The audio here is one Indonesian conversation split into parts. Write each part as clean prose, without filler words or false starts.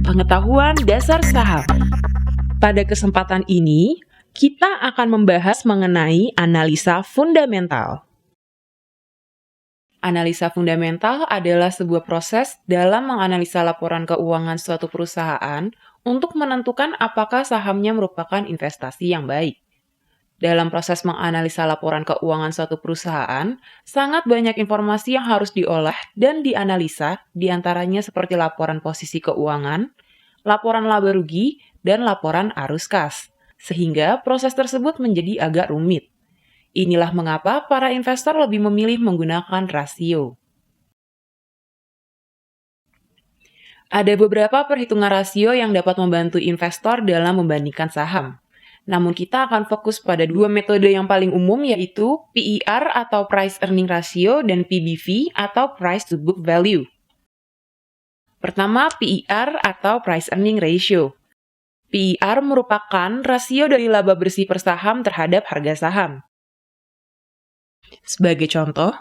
Pengetahuan dasar saham. Pada kesempatan ini, kita akan membahas mengenai analisa fundamental. Analisa fundamental adalah sebuah proses dalam menganalisa laporan keuangan suatu perusahaan untuk menentukan apakah sahamnya merupakan investasi yang baik. Dalam proses menganalisa laporan keuangan suatu perusahaan, sangat banyak informasi yang harus diolah dan dianalisa, diantaranya seperti laporan posisi keuangan, laporan laba rugi, dan laporan arus kas. Sehingga proses tersebut menjadi agak rumit. Inilah mengapa para investor lebih memilih menggunakan rasio. Ada beberapa perhitungan rasio yang dapat membantu investor dalam membandingkan saham. Namun kita akan fokus pada dua metode yang paling umum, yaitu PER atau Price Earning Ratio dan PBV atau Price to Book Value. Pertama, PER atau Price Earning Ratio. PER merupakan rasio dari laba bersih per saham terhadap harga saham. Sebagai contoh,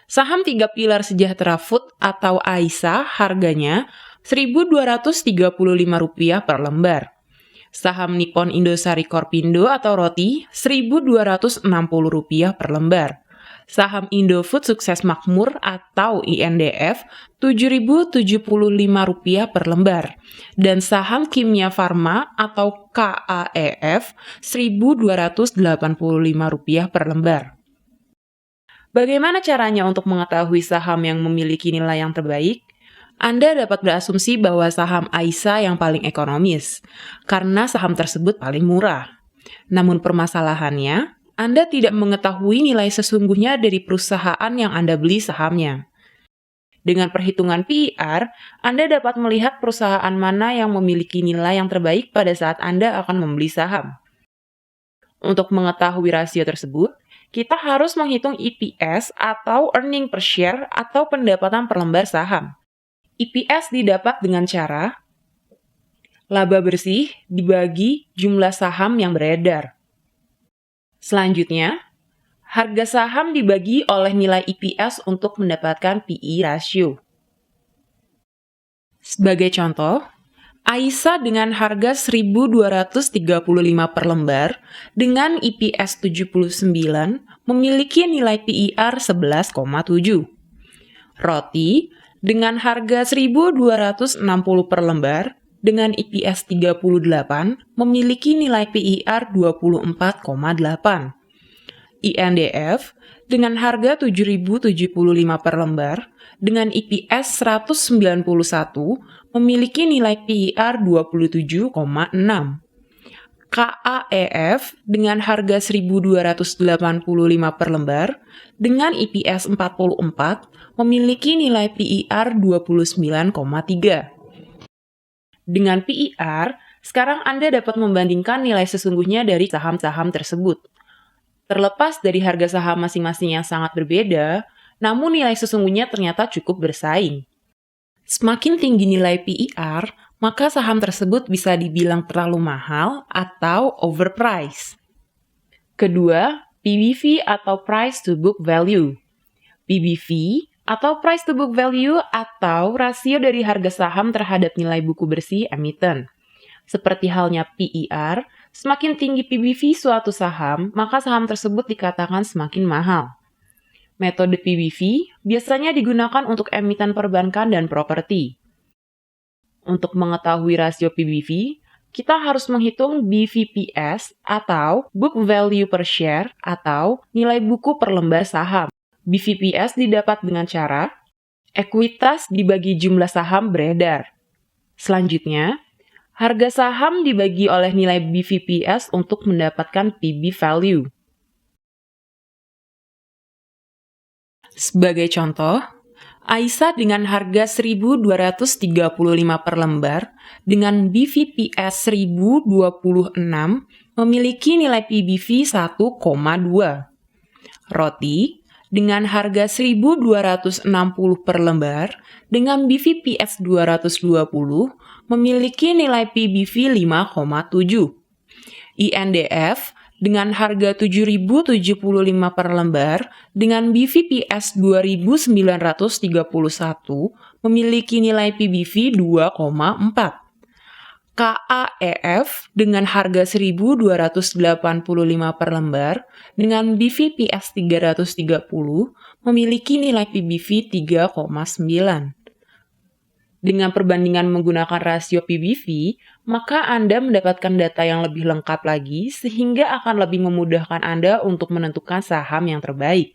saham 3 pilar Sejahtera Food atau AISA harganya Rp1.235 per lembar. Saham Nippon Indosari Korpindo atau ROTI Rp1.260 per lembar. Saham Indofood Sukses Makmur atau INDF Rp7.075 per lembar. Dan saham Kimia Farma atau KAEF Rp1.285 per lembar. Bagaimana caranya untuk mengetahui saham yang memiliki nilai yang terbaik? Anda dapat berasumsi bahwa saham AISA yang paling ekonomis, karena saham tersebut paling murah. Namun permasalahannya, Anda tidak mengetahui nilai sesungguhnya dari perusahaan yang Anda beli sahamnya. Dengan perhitungan PER, Anda dapat melihat perusahaan mana yang memiliki nilai yang terbaik pada saat Anda akan membeli saham. Untuk mengetahui rasio tersebut, kita harus menghitung EPS atau earning per share atau pendapatan per lembar saham. EPS didapat dengan cara laba bersih dibagi jumlah saham yang beredar. Selanjutnya, harga saham dibagi oleh nilai EPS untuk mendapatkan PE ratio. Sebagai contoh, AISA dengan harga Rp1.235 per lembar dengan EPS 79 memiliki nilai PER 11,7. ROTI dengan harga Rp1.260 per lembar dengan EPS 38 memiliki nilai PER 24,8. INDF dengan harga Rp7.075 per lembar dengan EPS 191 memiliki nilai PER 27,6. KAEF dengan harga Rp1.285 per lembar dengan EPS 44 memiliki nilai PER 29,3. Dengan PER, sekarang Anda dapat membandingkan nilai sesungguhnya dari saham-saham tersebut. Terlepas dari harga saham masing-masing yang sangat berbeda, namun nilai sesungguhnya ternyata cukup bersaing. Semakin tinggi nilai PER, maka saham tersebut bisa dibilang terlalu mahal atau overpriced. Kedua, PBV atau Price to Book Value. PBV atau Price to Book Value atau rasio dari harga saham terhadap nilai buku bersih emiten. Seperti halnya PER, semakin tinggi PBV suatu saham, maka saham tersebut dikatakan semakin mahal. Metode PBV biasanya digunakan untuk emiten perbankan dan properti. Untuk mengetahui rasio PBV, kita harus menghitung BVPS atau Book Value per Share atau nilai buku per lembar saham. BVPS didapat dengan cara ekuitas dibagi jumlah saham beredar. Selanjutnya, harga saham dibagi oleh nilai BVPS untuk mendapatkan PB value. Sebagai contoh, AISA dengan harga Rp1.235 per lembar dengan BVPS 1.026 memiliki nilai PBV 1,2. ROTI dengan harga Rp1.260 per lembar dengan BVPS 220 memiliki nilai PBV 5,7. INDF dengan harga Rp7.075 per lembar dengan BVPS 2.931 memiliki nilai PBV 2,4. KAEF dengan harga Rp1.285 per lembar dengan BVPS 330 memiliki nilai PBV 3,9. Dengan perbandingan menggunakan rasio PBV, maka Anda mendapatkan data yang lebih lengkap lagi sehingga akan lebih memudahkan Anda untuk menentukan saham yang terbaik.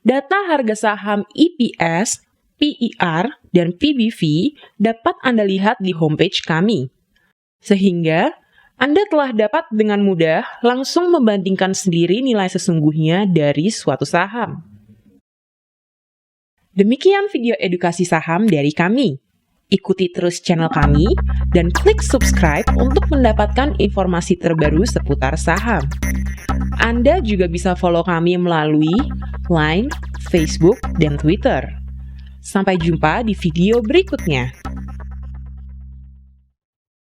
Data harga saham EPS, PER, dan PBV dapat Anda lihat di homepage kami. Sehingga, Anda telah dapat dengan mudah langsung membandingkan sendiri nilai sesungguhnya dari suatu saham. Demikian video edukasi saham dari kami. Ikuti terus channel kami dan klik subscribe untuk mendapatkan informasi terbaru seputar saham. Anda juga bisa follow kami melalui Line, Facebook, dan Twitter. Sampai jumpa di video berikutnya.